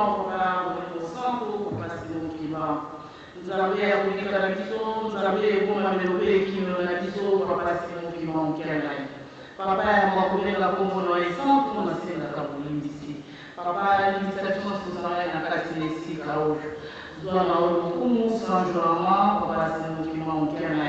papa Mungu santo papa sino kima nzambe ya kunika na biso nzambe eboma melobe kimelo na biso papa sino kima onkela papa ya mwakulenga kombono ya santo na senga kabulimbisi papa limbisa biso susana na kati na esika oyo zwana oyo mukumu sanjolama papa sino kima onkela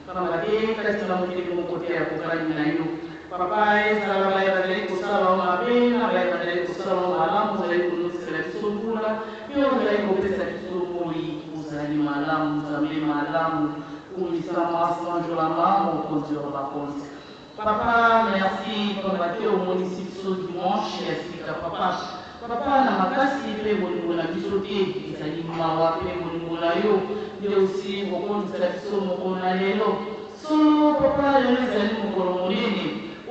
papa de kati na mokili mokote ya kokani na yo papa ezala bayebazali kosala mabe na bayebazali kosala malamu ozali konosela biso mbula yo ozali kopesa biso moi ozali malamu nzambe malamu kumisama sanjolama mokonzi wa bakonzi papa merci papa te omonisi biso dimanche ya sika papa na makasi mpe bolingo na biso te ezali mawa mpe bolingo na yo nde osi bokonzisa biso mokolo na lelo solo papa lelo ezali mokolo monene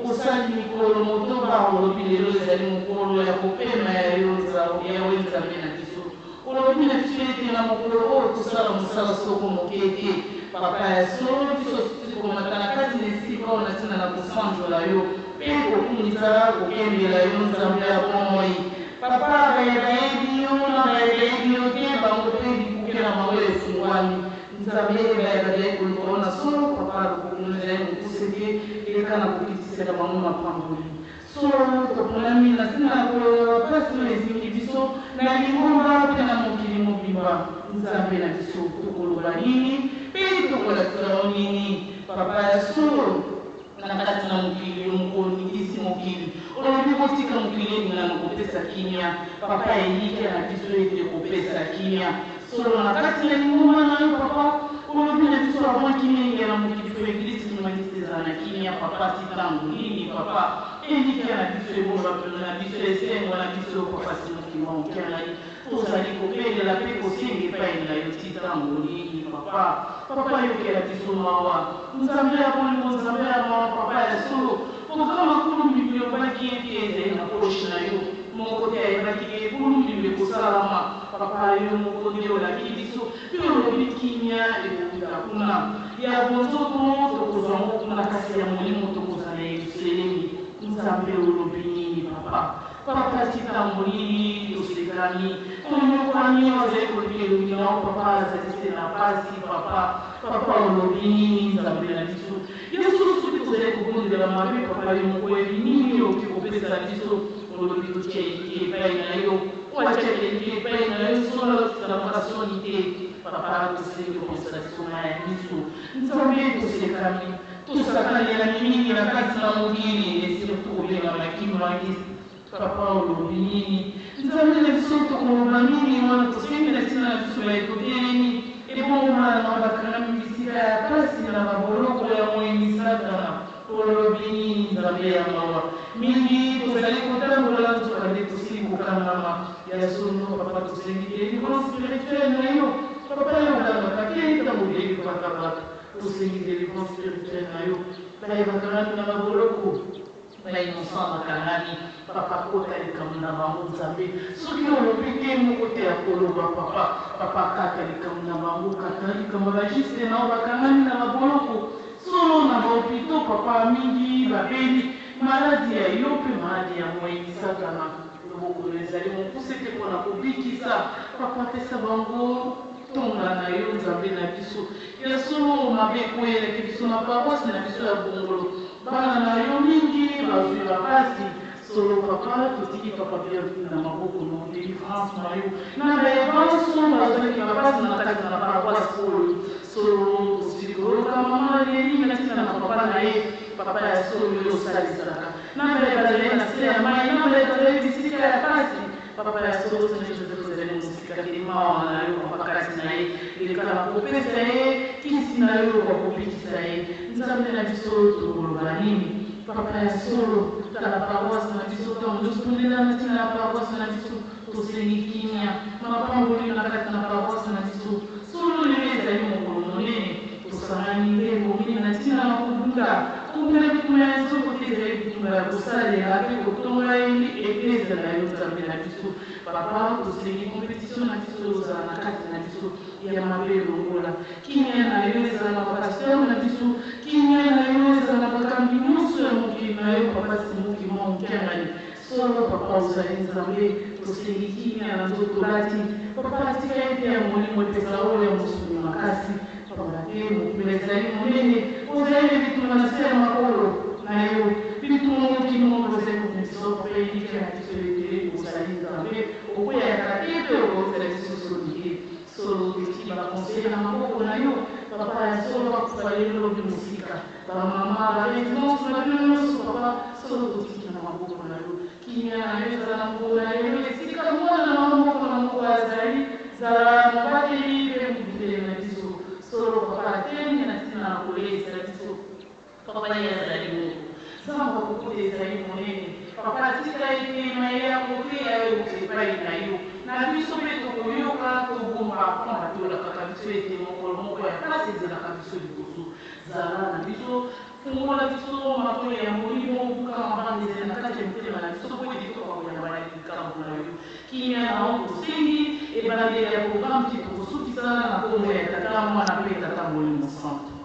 osali mikolo motoba olobi lelo ezali mokolo ya kopema ya yawe nzambe na biso olobi na biso ete na mokolo oyo tosala mosala soko moke te papa ya solo biso komata na kati na esika oyo na ntina na kosanjola yo mpe kokumisa kokendela yo nzambe ya bomoi papa bayebi yo na bayebi yo te bango mpe bikuke na bango efungwani nzambe bayebazali kolukao na solo papa lokokunozali mokuse te eleka na kokitisela bango mapamboli solo toponami na ntina na kopasi oyo ezingi biso na lingomba mpe na mokili mobimba nzambe na biso tokoloba nini mpe tokolakisao nini papa ya solo na kati na mokili yo mokoningisi mokili olobi kotika mokili eningana kopesa kimia papa elike na biso ete kopesa kimia solo na kati na lingomba na yo papa olobi na biso avant kimia ingia na mokili fo eglise limanisi ezala na kimia papa titango nini papa elike na biso ebongo bapelo na biso esengo na biso papa sinokima okiangai tozali kobelela mpe kosenga epai na yo titango nini papa yokela biso mawa nzambe ya bolingo nzambe ya mawa papa ya solo kozala makulu mbimbi obaki ete ezali na poshe na yo moko te ayebaki ekulu mbimbi ekosalama papa yo moko nde olaki biso mpe olobi kimia ekokuta kuna ya bonzoto tokozwa ngo kuna kasi ya molimo tokozala na yerusalemi nzambe olobi nini papa titango nini tosekani tonyokani ozali kolobi elongi nao papa azali se na pasi papa olobi nini nzambe na biso yesu soki tozali kobondela mabe papa yo moko yebi nini oki kopesa biso olobi totia eliki epai na yo watia eliki epai na yo solo salvationi te papa tosengi kopesa biso na ya miso nzambe tosekani tosakanela mingi na kati na mokili esirtu kobenga makimaki papa olobi nini nzambe na biso tokoloba nini wana tosengi na ntina na biso ya ekotelemi ebongomana na bakangami bisika ya pasi na baboloko ya moyini satana olobi nini nzambe ya mawa mingi tozali kotambola nzoka nde tosili kokangama ya sono papa tosengi te libon spirituel na yo papa yo olangaka te ntango oyebikaka bato tosengi te libon spirituel na yo bayebakangami na baboloko bainosan bakangami papa kota likambo na bango nzambe soki olobi te moko te ya koloba papa kaka likambo na bango kaka likambo bajuste nao bakangami na baboloko solo na bahopito papa mingi babeli maladi ya yo mpe maladi ya moyini satana loboko ezali mokuse te mpona kobikisa papa pesa bango tonga na yo nzambe na biso ya solo mabe koyelaki biso na paroisse na biso ya bongolo bana na yo mingi bazwi bapasi solo papa totiki papa bienvenu na maboko na délivrance na yo na bayebanso bazwaki bapasi na kati na paroisse oyo solo tosili koloka mama leli na ntina na papa na ye papa ya solo yo osalisaka na bayebazali na se ya mai na bayebazali bisika ya pasi papa ya solo senezozali mosika temawa na yo papa kati na ye elekala kopesa ye kisi na yo bakobikisa ye nzambe na biso tokoloba nini papa ya solo tala paroisse na biso ntango tosondela na ntina ya paroisse na biso tosengi kimia mapamboli na kati na paroisse na biso solo lelo ezali mokolo monene tosangani ndeko mingi na ntina na kobunda kobunda bituma ya nzoko te ezali bitumba ya kosalela mpe kotonga eglise na yo nzambe na biso papa tosengi compétition na biso ozala na kati na biso ya mabe elongola kimia na yo ezala na bapaster na biso kimia na yo ezala na bakambi nyonso ya mokili na yo papa simoki mwa okiangani solo papa uzali nzambe tosengi kimia na nzoto lati papa tika ete ya molimo epesa oyo ya mosuni makasi papa te mokili ezali monene ozali bituma na se ya makolo na yo bituma mokili ozali komisa papa elike na biso ete ozali nzambe okweyaka te mpe okozala lisusu liye solo eti bakonseil na maboko na yo papa ya solo bakufa lelo lobi mosika bamama baresidence na bino nyonso papa solo totiki na maboko na yo kimia na yo ezala na maboko na yo esika mwana na maboko na moko azali zala mobateli mpe mokitele na biso solo papa atemi na ntina na kolesa biso papa ye azali moko zamba kokuta ezali monene papa tika ete mayele ya koteya yo epai na yo na biso mpe tokoyoka tobomba mpona tolakaka biso ete mokolo moko ya kasi ezelaka biso liboso zala na biso fungola biso makolo ya molimo buka mabanga ezali na kati ya motema na biso po ete tokakoyamba na likambo na yo kimia na o tosengi ebandeli ya programme ti tokosukisa na kombo ya tata mwana mpe tata molimo centre